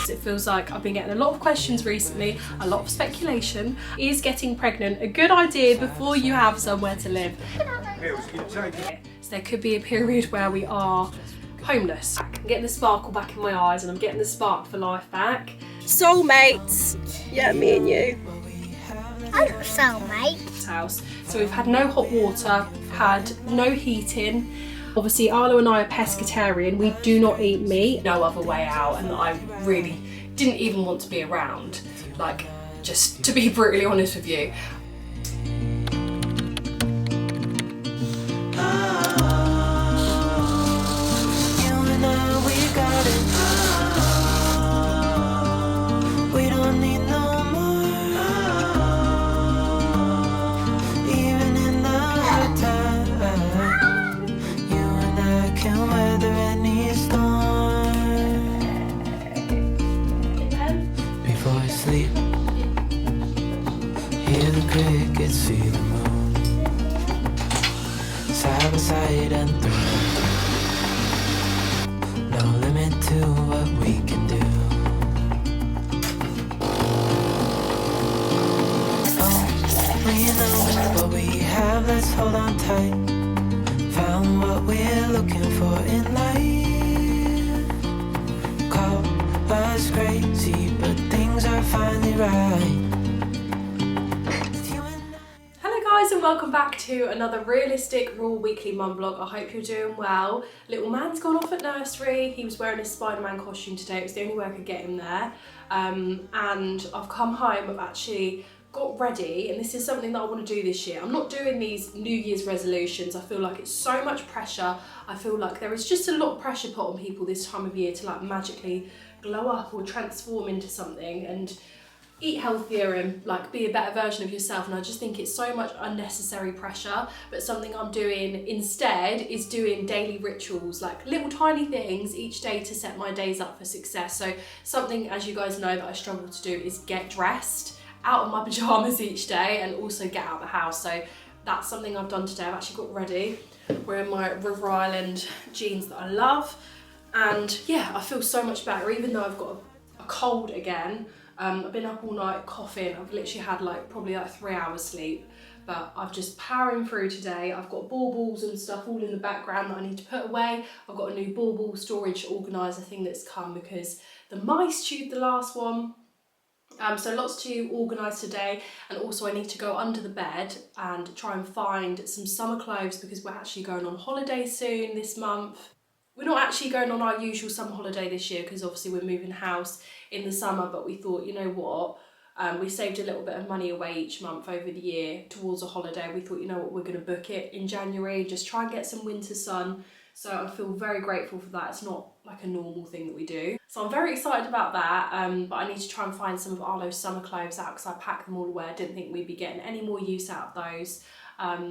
It feels like I've been getting a lot of questions recently, a lot of speculation. Is getting pregnant a good idea before you have somewhere to live? So there could be a period where we are homeless. I'm getting the sparkle back in my eyes and I'm getting the spark for life back. Soulmates! Yeah, me and you. I'm not a soulmate. House. So we've had no hot water, had no heating. Obviously Arlo and I are pescatarian, we do not eat meat, no other way out, and I really didn't even want to be around, like, just to be brutally honest with you. Crickets see the moon side by side and through. No limit to what we can do. Oh, we know what we have, let's hold on tight. Found what we're looking for in life. Call us crazy, but things are finally right. And welcome back to another realistic raw weekly mum vlog. I hope you're doing well. Little man's gone off at nursery. He was wearing his Spider-Man costume today. It was the only way I could get him there. And I've come home, I've actually got ready, and this is something that I want to do this year. I'm not doing these New Year's resolutions. I feel like it's so much pressure. I feel like there is just a lot of pressure put on people this time of year to like magically glow up or transform into something and eat healthier and like be a better version of yourself, and I just think it's so much unnecessary pressure. But something I'm doing instead is doing daily rituals, like little tiny things each day to set my days up for success. So something, as you guys know, that I struggle to do is get dressed, out of my pajamas each day, and also get out of the house. So that's something I've done today. I've actually got ready, wearing my River Island jeans that I love, and yeah, I feel so much better even though I've got a cold again. I've been up all night coughing. I've literally had probably 3 hours sleep, but I've just powering through today. I've got baubles and stuff all in the background that I need to put away. I've got a new bauble storage organiser thing that's come because the mice chewed the last one. So lots to organise today, and also I need to go under the bed and try and find some summer clothes because we're actually going on holiday soon this month. We're not actually going on our usual summer holiday this year because obviously we're moving house in the summer, but we thought, you know what, we saved a little bit of money away each month over the year towards a holiday. We thought, you know what, we're going to book it in January, just try and get some winter sun. So I feel very grateful for that. It's not like a normal thing that we do. So I'm very excited about that, but I need to try and find some of Arlo's summer clothes out because I packed them all away. I didn't think we'd be getting any more use out of those.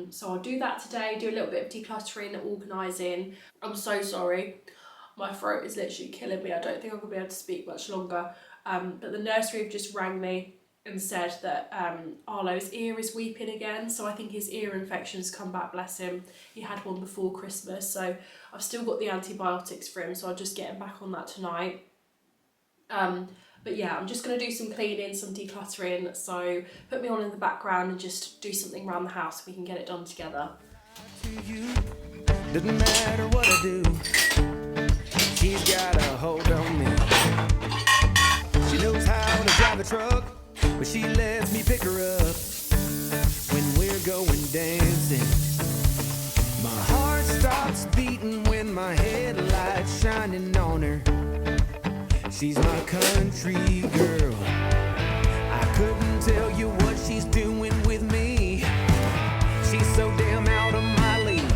So I'll do that today, do a little bit of decluttering, organising. I'm so sorry, my throat is literally killing me. I don't think I'm going to be able to speak much longer. But the nursery have just rang me and said that Arlo's ear is weeping again. So I think his ear infection's come back, bless him. He had one before Christmas, so I've still got the antibiotics for him, so I'll just get him back on that tonight. But yeah, I'm just going to do some cleaning, some decluttering, so put me on in the background and just do something around the house so we can get it done together. Doesn't matter what I do, she's got a hold on me. She knows how to drive a truck, but she lets me pick her up when we're going dancing. My heart stops beating when my headlights shining on her. She's my country girl. I couldn't tell you what she's doing with me. She's so damn out of my league.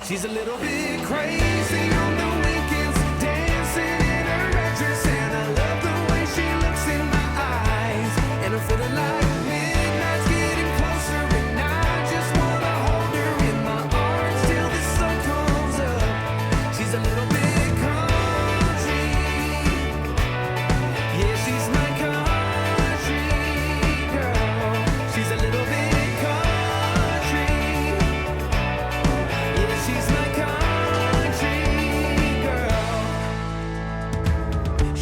She's a little bit crazy on the weekends, dancing in her red dress, and I love the way she looks in my eyes. And I'm feeling like midnight's getting closer, and I just wanna hold her in my arms till the sun comes up. She's a little bit country.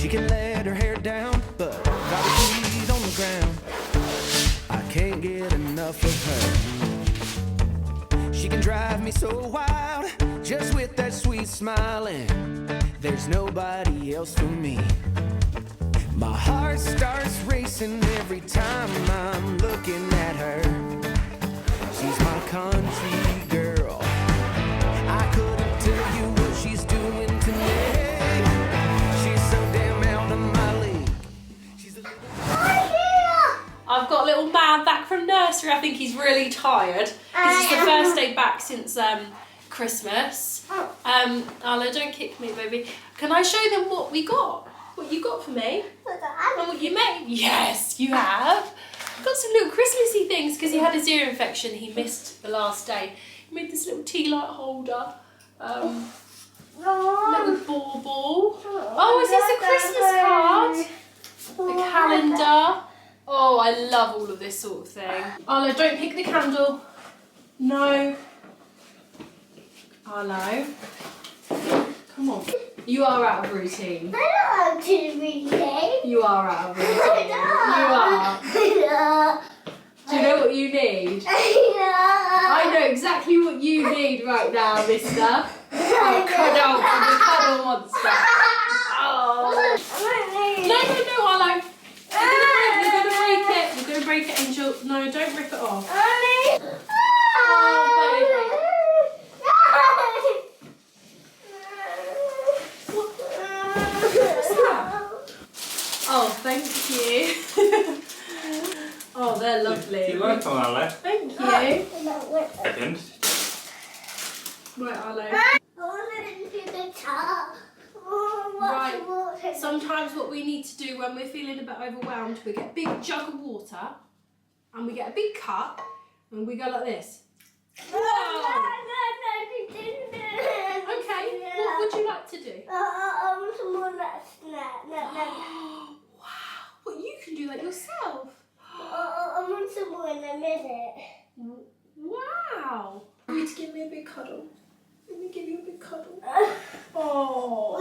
She can let her hair down, but got her feet on the ground. I can't get enough of her. She can drive me so wild, just with that sweet smile, and there's nobody else for me. My heart starts racing every time I'm looking at her. She's my country girl. I couldn't tell you what she's doing to me. She's so damn out of my league. She's a I've got little man back from nursery. I think he's really tired. This is the first day back since Christmas. Arlo, don't kick me, baby. Can I show them what we got? What you got for me? And what you made? Yes, you have. Got some little Christmassy things because he had his ear infection. He missed the last day. He made this little tea light holder. Little bauble. Oh, is this a Christmas card? The calendar. Oh, I love all of this sort of thing. Arlo, don't pick the candle. No. Arlo. Come on. You are out of routine. I don't want to read. You are out of routine. You are. Do you know what you need? I know exactly what you need right now, mister. Oh, cuddle monster. Oh. No, Arlo. You're gonna break it. You're gonna break it, Angel. No, don't rip it off. Oh, baby. Oh, thank you. Oh, they're lovely. Do you like them, Arlo? Thank you. I didn't. Right, Arlo. I want to do the top. Right. Sometimes what we need to do when we're feeling a bit overwhelmed, we get a big jug of water and we get a big cup and we go like this. Whoa! Okay, what would you like to do? Wow, what, you can do that yourself? I want some more in a minute. Wow. You need to give me a big cuddle. Let me give you a big cuddle. Oh.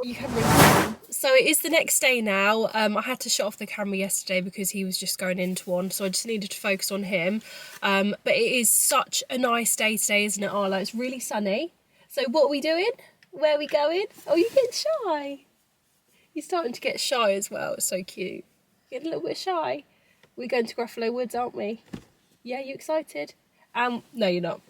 You can bring it. So it is the next day now. I had to shut off the camera yesterday because he was just going into one, so I just needed to focus on him. But it is such a nice day today, isn't it, Arlo? It's really sunny. So what are we doing? Where are we going? Oh, you're getting shy. You're starting to get shy as well. It's so cute. You're getting a little bit shy. We're going to Gruffalo Woods, aren't we? Yeah, you excited? No, you're not.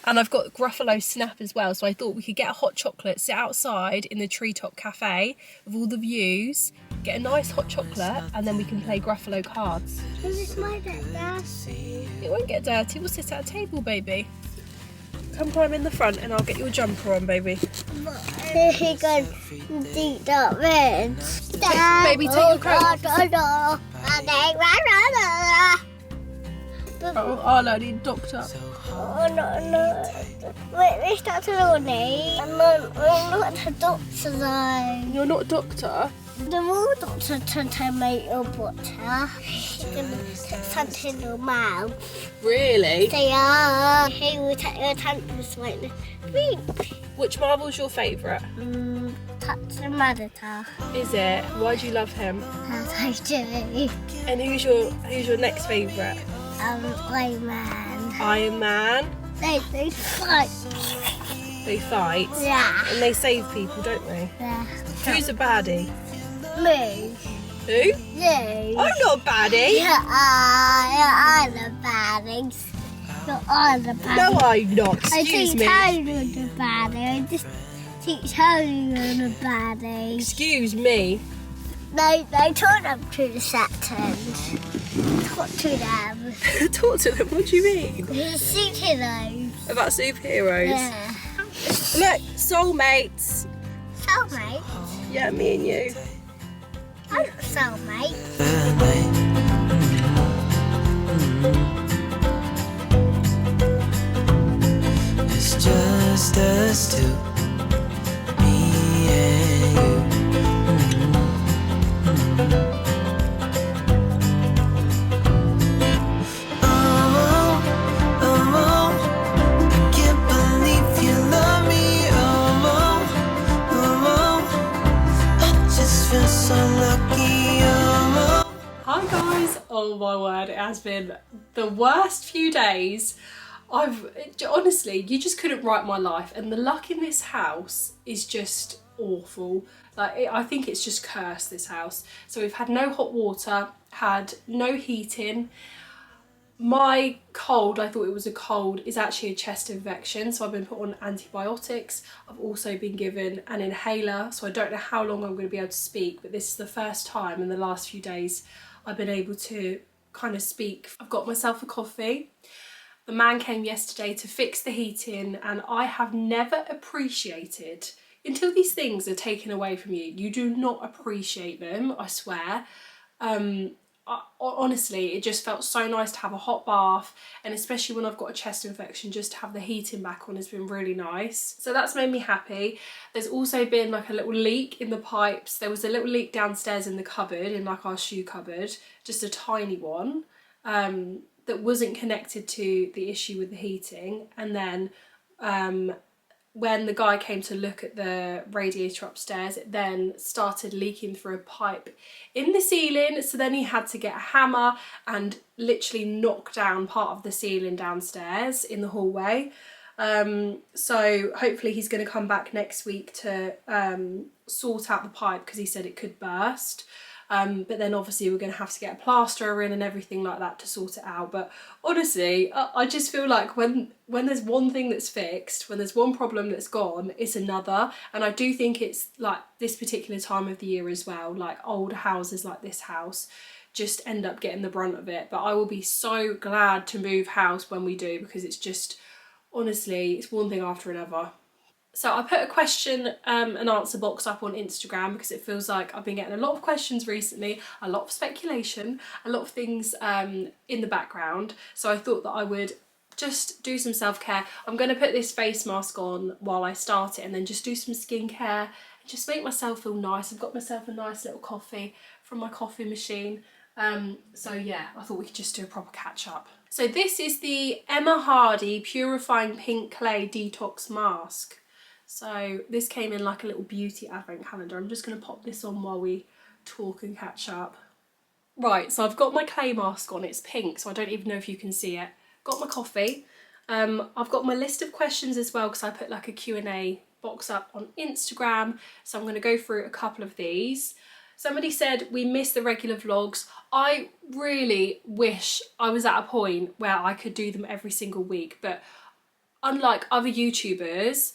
And I've got Gruffalo Snap as well, so I thought we could get a hot chocolate, sit outside in the treetop cafe with all the views, get a nice hot chocolate, and then we can play Gruffalo cards. This might get dirty. It won't get dirty, we'll sit at a table, baby. Come climb in the front and I'll get your jumper on, baby. Here he goes deep up in. Baby, take your coat. Oh, Arlo, need a doctor. Oh, no. Wait, this Dr. Ronnie. I'm not a doctor, though. You're not a doctor? The real doctor to make your butter. She's going to put something in your mouth. Really? They are. He will take your tantrums like this. Which Marvel's your favourite? Touch the Mother. Is it? Why do you love him? I do. And who's your next favourite? Iron Man. Iron Man. They fight. They fight? Yeah. And they save people, don't they? Yeah. Who's a baddie? Me. Who? You. I'm not a baddie. You're the baddies. You're the baddies. No, I'm not. Excuse me. I teach how you're the baddie. I just teach how you're the baddie. Excuse me. They talk them to the Saturns. Talk to them. Talk to them, what do you mean? They're superheroes. About superheroes? Yeah. Look, soulmates. Soulmate? Yeah, me and you. I'm not soulmate. It's just us two, me and you. Hi guys! Oh my word, it has been the worst few days. Honestly, you just couldn't write my life, and the luck in this house is just awful. I think it's just cursed, this house. So we've had no hot water, had no heating. My cold, I thought it was a cold, is actually a chest infection, so I've been put on antibiotics. I've also been given an inhaler, so I don't know how long I'm going to be able to speak, but this is the first time in the last few days I've been able to kind of speak. I've got myself a coffee. The man came yesterday to fix the heating, and I have never appreciated, until these things are taken away from you, you do not appreciate them, I swear. Honestly, it just felt so nice to have a hot bath, and especially when I've got a chest infection, just to have the heating back on has been really nice. So that's made me happy. There's also been like a little leak in the pipes. There was a little leak downstairs in the cupboard, in like our shoe cupboard, just a tiny one, that wasn't connected to the issue with the heating. And then when the guy came to look at the radiator upstairs, it then started leaking through a pipe in the ceiling. So then he had to get a hammer and literally knock down part of the ceiling downstairs in the hallway. So hopefully he's going to come back next week to sort out the pipe, because he said it could burst. But then obviously we're going to have to get a plasterer in and everything like that to sort it out. But honestly, I just feel like when there's one thing that's fixed, when there's one problem that's gone, it's another. And I do think it's like this particular time of the year as well, like older houses like this house just end up getting the brunt of it. But I will be so glad to move house when we do, because it's just, honestly, it's one thing after another. So I put a question and answer box up on Instagram, because it feels like I've been getting a lot of questions recently, a lot of speculation, a lot of things in the background. So I thought that I would just do some self-care. I'm going to put this face mask on while I start it, and then just do some skincare and just make myself feel nice. I've got myself a nice little coffee from my coffee machine. So yeah, I thought we could just do a proper catch up. So this is the Emma Hardy Purifying Pink Clay Detox Mask. So this came in like a little beauty advent calendar. I'm just going to pop this on while we talk and catch up. Right, so I've got my clay mask on. It's pink, so I don't even know if you can see it. Got my coffee. I've got my list of questions as well, because I put like a Q&A box up on Instagram. So I'm going to go through a couple of these. Somebody said we miss the regular vlogs. I really wish I was at a point where I could do them every single week, but unlike other YouTubers,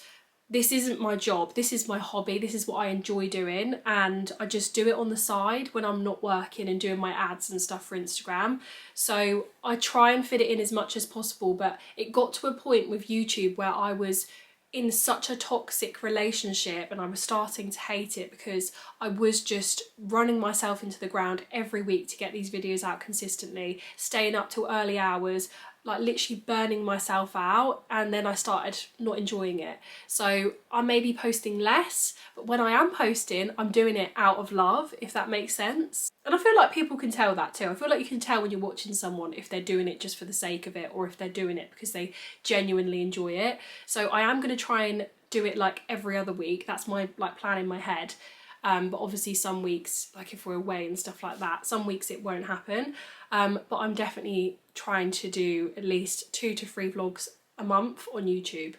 this isn't my job, this is my hobby, this is what I enjoy doing, and I just do it on the side when I'm not working and doing my ads and stuff for Instagram. So I try and fit it in as much as possible, but it got to a point with YouTube where I was in such a toxic relationship and I was starting to hate it, because I was just running myself into the ground every week to get these videos out consistently, staying up till early hours, like literally burning myself out, and then I started not enjoying it. So I may be posting less, but when I am posting, I'm doing it out of love, if that makes sense. And I feel like people can tell that too. I feel like you can tell when you're watching someone if they're doing it just for the sake of it, or if they're doing it because they genuinely enjoy it. So I am going to try and do it like every other week. That's my like plan in my head. But obviously some weeks, like if we're away and stuff like that, some weeks it won't happen. But I'm definitely trying to do at least 2 to 3 vlogs a month on YouTube.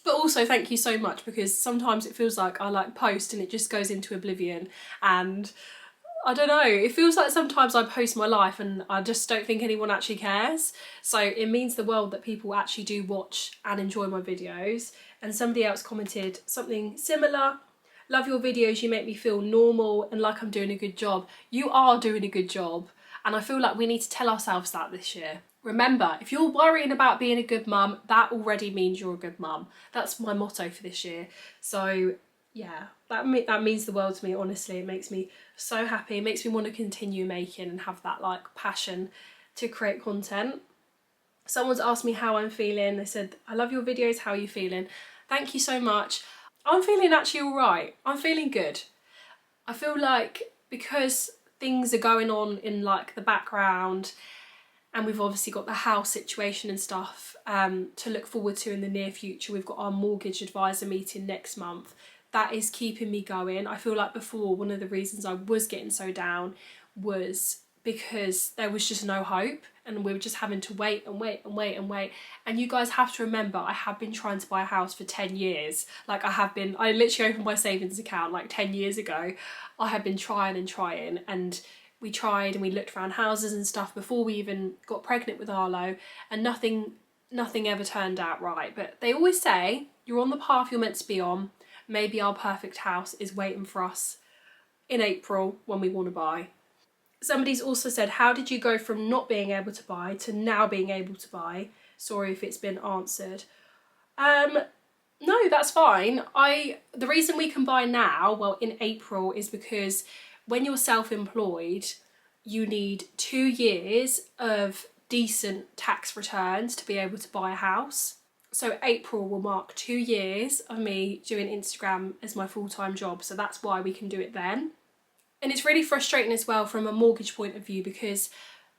But also thank you so much, because sometimes it feels like I like post and it just goes into oblivion, and I don't know, it feels like sometimes I post my life and I just don't think anyone actually cares. So it means the world that people actually do watch and enjoy my videos. And somebody else commented something similar. Love your videos, you make me feel normal and like I'm doing a good job. You are doing a good job, and I feel like we need to tell ourselves that this year. Remember, if you're worrying about being a good mum, that already means you're a good mum. That's my motto for this year. So yeah, that means the world to me, honestly. It makes me so happy. It makes me want to continue making and have that like passion to create content. Someone's asked me how I'm feeling. They said, I love your videos, how are you feeling? Thank you so much. I'm feeling actually all right. I'm feeling good. I feel like because things are going on in like the background, and we've obviously got the house situation and stuff to look forward to in the near future. We've got our mortgage advisor meeting next month. That is keeping me going. I feel like before, one of the reasons I was getting so down was because there was just no hope, and we were just having to wait and wait and wait and wait. And you guys have to remember, I have been trying to buy a house for 10 years. Like I literally opened my savings account like 10 years ago. I have been trying and trying, and we tried and we looked around houses and stuff before we even got pregnant with Arlo, and nothing ever turned out right. But they always say, you're on the path you're meant to be on. Maybe our perfect house is waiting for us in April when we want to buy. Somebody's also said, how did you go from not being able to buy to now being able to buy? Sorry if it's been answered. No, that's fine. The reason we can buy now, well, in April, is because when you're self-employed, you need 2 years of decent tax returns to be able to buy a house. So April will mark 2 years of me doing Instagram as my full-time job. So that's why we can do it then. And it's really frustrating as well from a mortgage point of view, because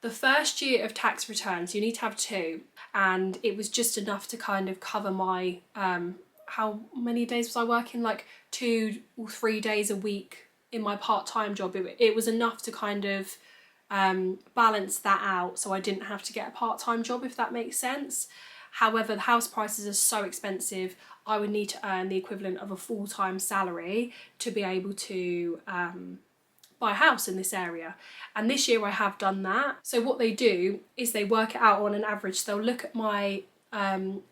the first year of tax returns, you need to have 2. And it was just enough to kind of cover my, how many days was I working? Like 2 or 3 days a week in my part-time job. It was enough to kind of balance that out, so I didn't have to get a part-time job, if that makes sense. However, the house prices are so expensive, I would need to earn the equivalent of a full-time salary to be able to buy a house in this area. And this year I have done that. So what they do is they work it out on an average. They'll look at my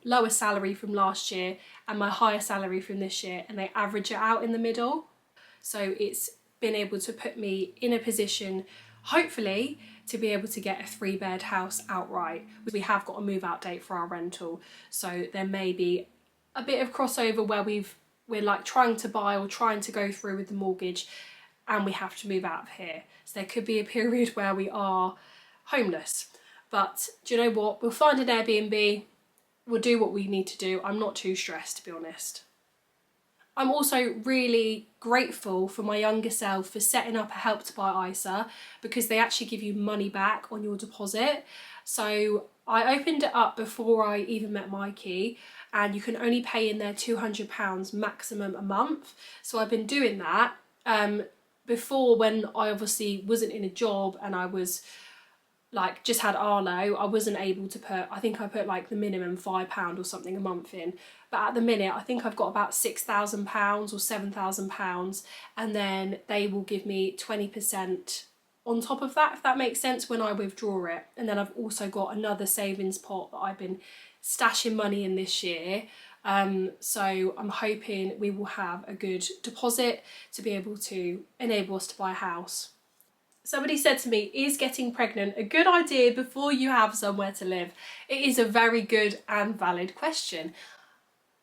lower salary from last year and my higher salary from this year, and they average it out in the middle. So it's been able to put me in a position, hopefully, to be able to get a 3-bed house outright. We have got a move out date for our rental, so there may be a bit of crossover where we're like trying to buy or trying to go through with the mortgage, and we have to move out of here. So there could be a period where we are homeless. But do you know what? We'll find an Airbnb, we'll do what we need to do. I'm not too stressed, to be honest. I'm also really grateful for my younger self for setting up a Help to Buy ISA, because they actually give you money back on your deposit. So I opened it up before I even met Mikey, and you can only pay in there £200 maximum a month. So I've been doing that. Before, when I obviously wasn't in a job and I was like just had Arlo, I wasn't able to put, I think I put like the minimum £5 or something a month in. But at the minute, I think I've got about £6,000 or £7,000, and then they will give me 20% on top of that, if that makes sense, when I withdraw it. And then I've also got another savings pot that I've been stashing money in this year. So I'm hoping we will have a good deposit to be able to enable us to buy a house. Somebody said to me, is getting pregnant a good idea before you have somewhere to live? It is a very good and valid question.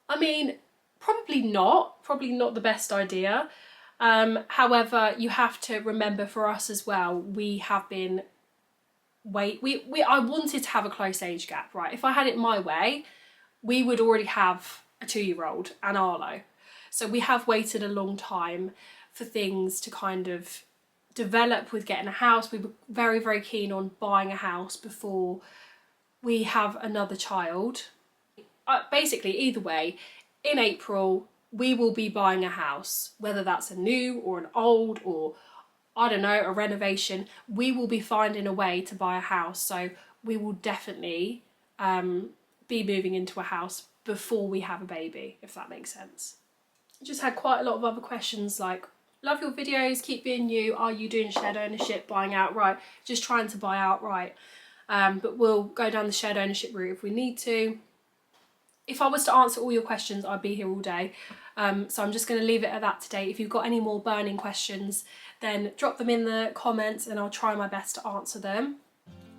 I mean, probably not the best idea. However, you have to remember, for us as well, we have been I wanted to have a close age gap, right? If I had it my way, we would already have a 2-year-old and Arlo. So we have waited a long time for things to kind of develop with getting a house. We were very, very keen on buying a house before we have another child. Basically, either way, in April, we will be buying a house, whether that's a new or an old or, I don't know, a renovation. We will be finding a way to buy a house. So we will definitely be moving into a house before we have a baby, if that makes sense. Just had quite a lot of other questions like, love your videos, keep being you, are you doing shared ownership, buying outright, just trying to buy outright. But we'll go down the shared ownership route if we need to. If I was to answer all your questions, I'd be here all day. So I'm just going to leave it at that today. If you've got any more burning questions, then drop them in the comments and I'll try my best to answer them.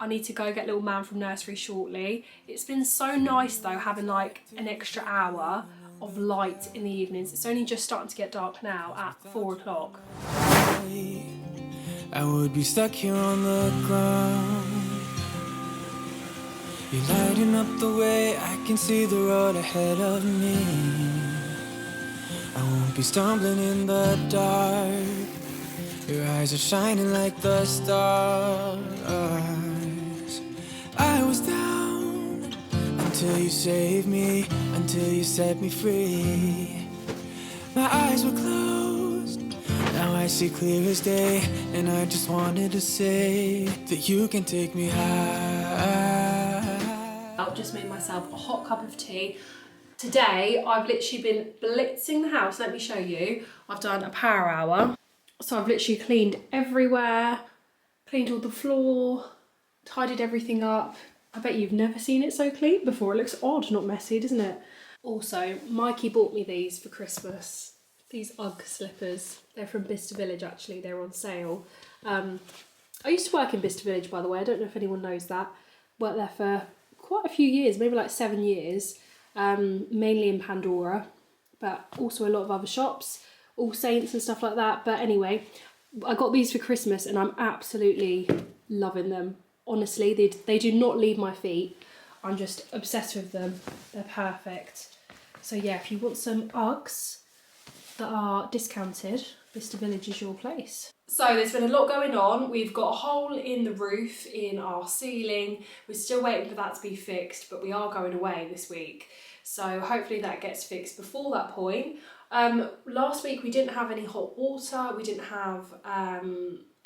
I need to go get little man from nursery shortly. It's been so nice though, having like an extra hour of light in the evenings. It's only just starting to get dark now at 4 o'clock. I would be stuck here on the ground. You're lighting up the way, I can see the road ahead of me. I won't be stumbling in the dark. Your eyes are shining like the stars. I was down until you saved me, until you set me free. My eyes were closed, now I see clear as day, and I just wanted to say that you can take me high. I've just made myself a hot cup of tea. Today, I've literally been blitzing the house. Let me show you. I've done a power hour. So I've literally cleaned everywhere, cleaned all the floor, tidied everything up. I bet you've never seen it so clean before. It looks odd, not messy, doesn't it? Also, Mikey bought me these for Christmas. These UGG slippers. They're from Bicester Village, actually. They're on sale. I used to work in Bicester Village, by the way. I don't know if anyone knows that. Worked there for quite a few years, maybe like 7 years. Mainly in Pandora, but also a lot of other shops, All Saints and stuff like that. But anyway, I got these for Christmas and I'm absolutely loving them. Honestly, they do not leave my feet. I'm just obsessed with them. They're perfect. So yeah, if you want some Uggs that are discounted, Bicester Village is your place. So there's been a lot going on. We've got a hole in the roof in our ceiling. We're still waiting for that to be fixed, but we are going away this week. So hopefully that gets fixed before that point. Last week we didn't have any hot water, we didn't have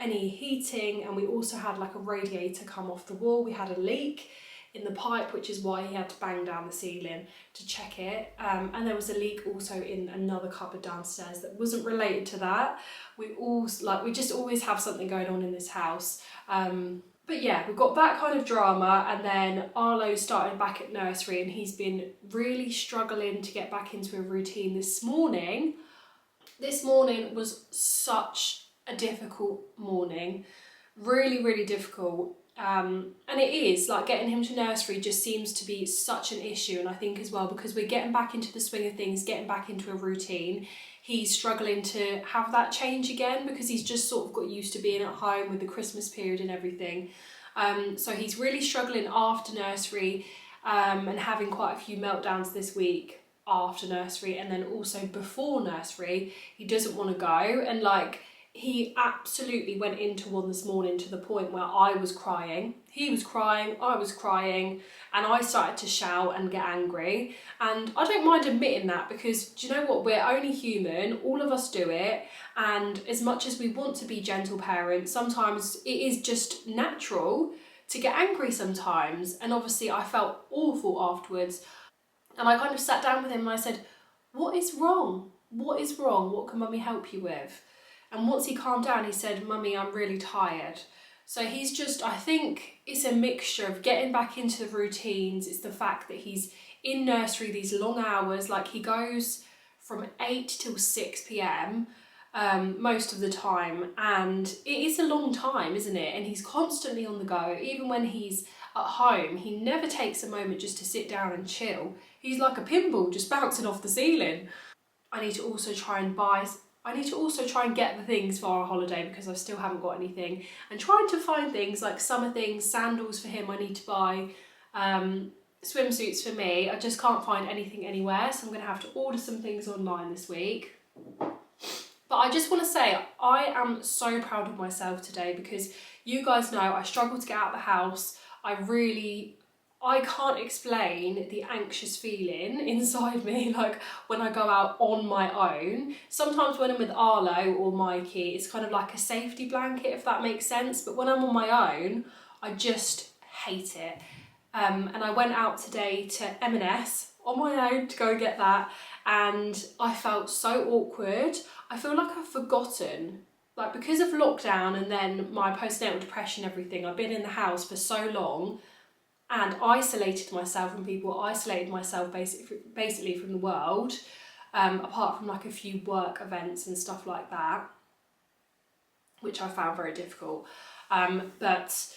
any heating, and we also had like a radiator come off the wall. We had a leak in the pipe, which is why he had to bang down the ceiling to check it. And there was a leak also in another cupboard downstairs that wasn't related to that. We just always have something going on in this house. But yeah, we've got that kind of drama, and then Arlo started back at nursery and he's been really struggling to get back into a routine this morning. This morning was such a difficult morning, really, really difficult. And it is, like, getting him to nursery just seems to be such an issue, and I think as well because we're getting back into the swing of things, getting back into a routine, he's struggling to have that change again because he's just sort of got used to being at home with the Christmas period and everything. So he's really struggling after nursery and having quite a few meltdowns this week after nursery, and then also before nursery he doesn't want to go, and like he absolutely went into one this morning to the point where I was crying. He was crying, I was crying, and I started to shout and get angry. And I don't mind admitting that because, do you know what? We're only human, all of us do it. And as much as we want to be gentle parents, sometimes it is just natural to get angry sometimes. And obviously I felt awful afterwards. And I kind of sat down with him and I said, what is wrong? What is wrong? What can Mummy help you with? And once he calmed down, he said, Mummy, I'm really tired. So he's just, I think it's a mixture of getting back into the routines. It's the fact that he's in nursery these long hours, like he goes from 8 till 6 p.m. Most of the time. And it is a long time, isn't it? And he's constantly on the go. Even when he's at home, he never takes a moment just to sit down and chill. He's like a pinball just bouncing off the ceiling. I need to also try and get the things for our holiday because I still haven't got anything, and trying to find things like summer things, sandals for him I need to buy, swimsuits for me. I just can't find anything anywhere, so I'm going to have to order some things online this week. But I just want to say I am so proud of myself today because you guys know I struggle to get out of the house. I can't explain the anxious feeling inside me, like when I go out on my own. Sometimes when I'm with Arlo or Mikey, it's kind of like a safety blanket, if that makes sense. But when I'm on my own, I just hate it. And I went out today to M&S on my own to go get that, and I felt so awkward. I feel like I've forgotten, like because of lockdown and then my postnatal depression and everything, I've been in the house for so long and isolated myself from people, isolated myself basically from the world, apart from like a few work events and stuff like that, which I found very difficult. But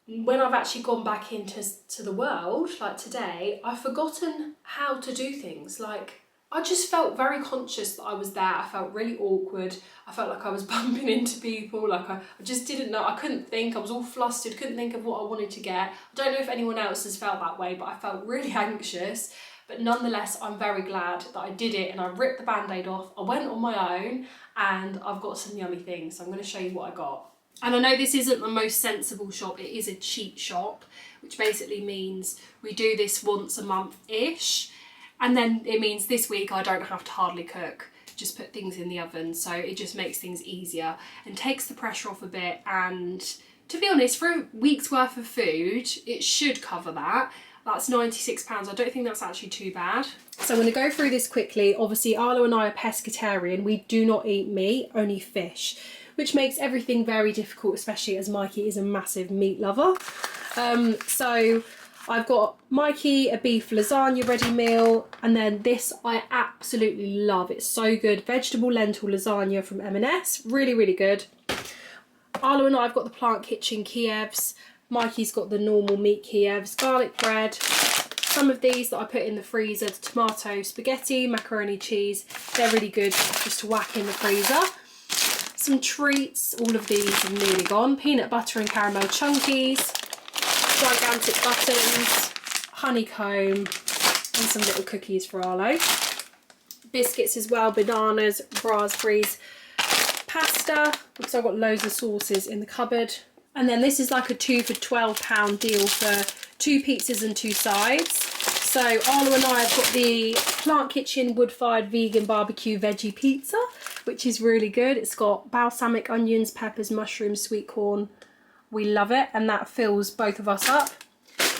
when I've actually gone back into the world, like today, I've forgotten how to do things. Like I just felt very conscious that I was there. I felt really awkward. I felt like I was bumping into people. Like I just didn't know. I couldn't think. I was all flustered. Couldn't think of what I wanted to get. I don't know if anyone else has felt that way, but I felt really anxious. But nonetheless, I'm very glad that I did it and I ripped the band-aid off. I went on my own and I've got some yummy things. So I'm going to show you what I got. And I know this isn't the most sensible shop. It is a cheat shop, which basically means we do this once a month-ish. And then it means this week I don't have to hardly cook. just put things in the oven, so it just makes things easier and takes the pressure off a bit. And to be honest, for a week's worth of food, it should cover that. That's £96. I don't think that's actually too bad. So I'm going to go through this quickly. Obviously, Arlo and I are pescatarian. We do not eat meat, only fish, which makes everything very difficult, especially as Mikey is a massive meat lover. So I've got Mikey a beef lasagna ready meal, and then this I absolutely love. It's so good. Vegetable lentil lasagna from M&S. Really, really good. Arlo and I have got the Plant Kitchen Kievs. Mikey's got the normal meat Kievs, garlic bread. Some of these that I put in the freezer, the tomato spaghetti, macaroni cheese. They're really good just to whack in the freezer. Some treats, all of these are nearly gone. Peanut butter and caramel chunkies, gigantic buttons, honeycomb, and some little cookies for Arlo. Biscuits as well, bananas, raspberries, pasta, because I've got loads of sauces in the cupboard. And then this is like a 2 for £12 deal for 2 pizzas and 2 sides. So Arlo and I have got the Plant Kitchen wood-fired vegan barbecue veggie pizza, which is really good. It's got balsamic onions, peppers, mushrooms, sweet corn. We love it, and that fills both of us up.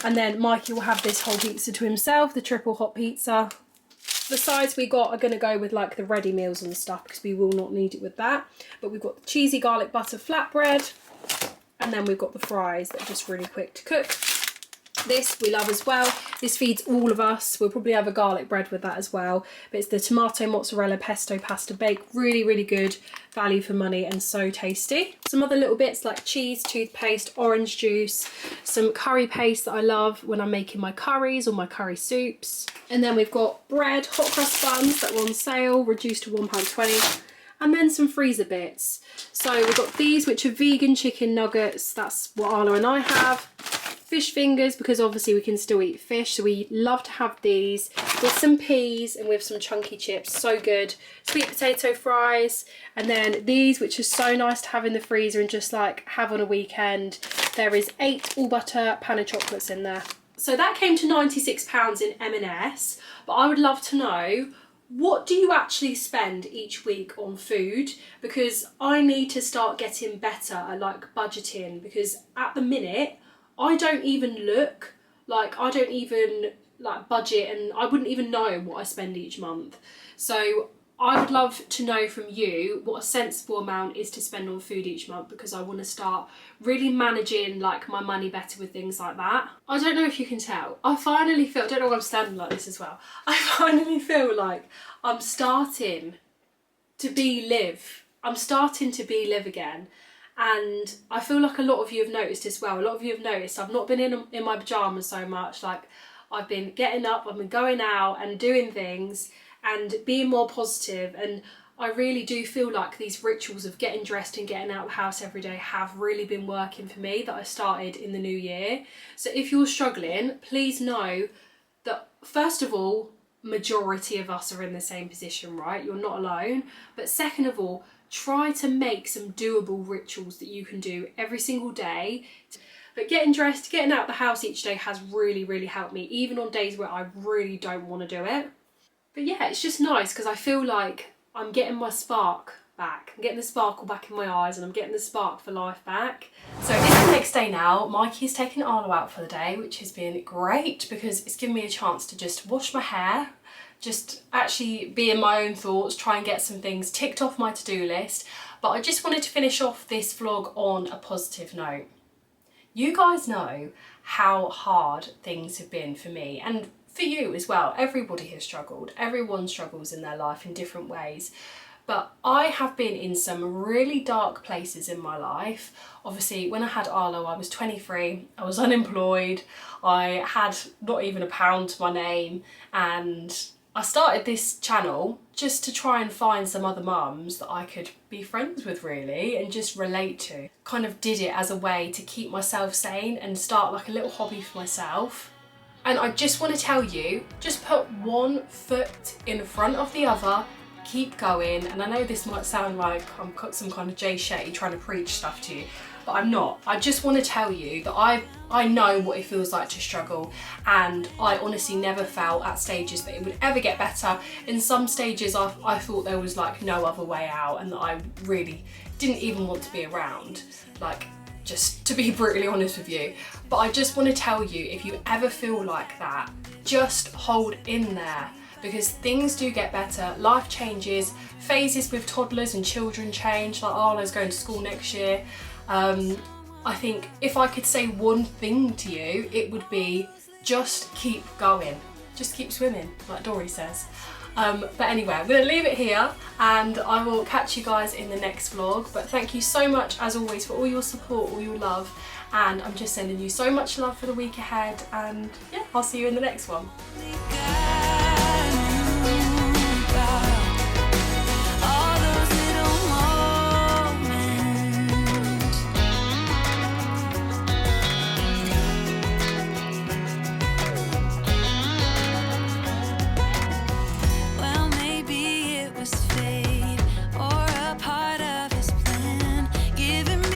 And then Mikey will have this whole pizza to himself, the triple hot pizza. The sides we got are going to go with like the ready meals and stuff, because we will not need it with that. But we've got the cheesy garlic butter flatbread. And then we've got the fries that are just really quick to cook. This we love as well. This feeds all of us. We'll probably have a garlic bread with that as well. But it's the tomato mozzarella pesto pasta bake. Really, really good value for money and so tasty. Some other little bits like cheese, toothpaste, orange juice, some curry paste that I love when I'm making my curries or my curry soups. And then we've got bread, hot crust buns that were on sale, reduced to £1.20. And then some freezer bits. So we've got these, which are vegan chicken nuggets. That's what Arlo and I have. Fish fingers, because obviously we can still eat fish, so we love to have these with some peas and with some chunky chips. So good. Sweet potato fries. And then these, which are so nice to have in the freezer and just like have on a weekend. There is 8 all butter pan of chocolates in there. So that came to £96 in M&S, but I would love to know, what do you actually spend each week on food? Because I need to start getting better at like budgeting, because at the minute I don't even look, like I don't even like budget, and I wouldn't even know what I spend each month. So I would love to know from you what a sensible amount is to spend on food each month, because I want to start really managing like my money better with things like that. I don't know if you can tell. I finally feel, I don't know why I'm standing like this as well. I finally feel like I'm starting to be Liv. I'm starting to be Liv again. And I feel like a lot of you have noticed as well. A lot of you have noticed I've not been in my pyjamas so much. Like I've been getting up, I've been going out and doing things and being more positive, and I really do feel like these rituals of getting dressed and getting out of the house every day have really been working for me, that I started in the new year. So if you're struggling, please know that first of all, majority of us are in the same position, right? You're not alone. But second of all, try to make some doable rituals that you can do every single day. But getting dressed, getting out of the house each day has really, really helped me, even on days where I really don't want to do it. But yeah, it's just nice because I feel like I'm getting my spark back. I'm getting the sparkle back in my eyes, and I'm getting the spark for life back. So it's the next day now. Mikey's taken Arlo out for the day, which has been great because it's given me a chance to just wash my hair, just actually be in my own thoughts, try and get some things ticked off my to-do list. But I just wanted to finish off this vlog on a positive note. You guys know how hard things have been for me, and for you as well. Everybody has struggled. Everyone struggles in their life in different ways. But I have been in some really dark places in my life. Obviously, when I had Arlo, I was 23, I was unemployed, I had not even £1 to my name, and I started this channel just to try and find some other mums that I could be friends with really and just relate to. Kind of did it as a way to keep myself sane and start like a little hobby for myself. And I just want to tell you, just put one foot in front of the other, keep going. And I know this might sound like I'm some kind of Jay Shetty trying to preach stuff to you, but I'm not. I just want to tell you that I know what it feels like to struggle, and I honestly never felt at stages that it would ever get better. In some stages I thought there was like no other way out, and that I really didn't even want to be around, like, just to be brutally honest with you. But I just want to tell you, if you ever feel like that, just hold in there, because things do get better, life changes, phases with toddlers and children change, like Arlo's going to school next year. I think if I could say one thing to you, it would be just keep going, just keep swimming, like Dory says. But anyway, I'm going to leave it here, and I will catch you guys in the next vlog. But thank you so much, as always, for all your support, all your love, and I'm just sending you so much love for the week ahead, and yeah, I'll see you in the next one.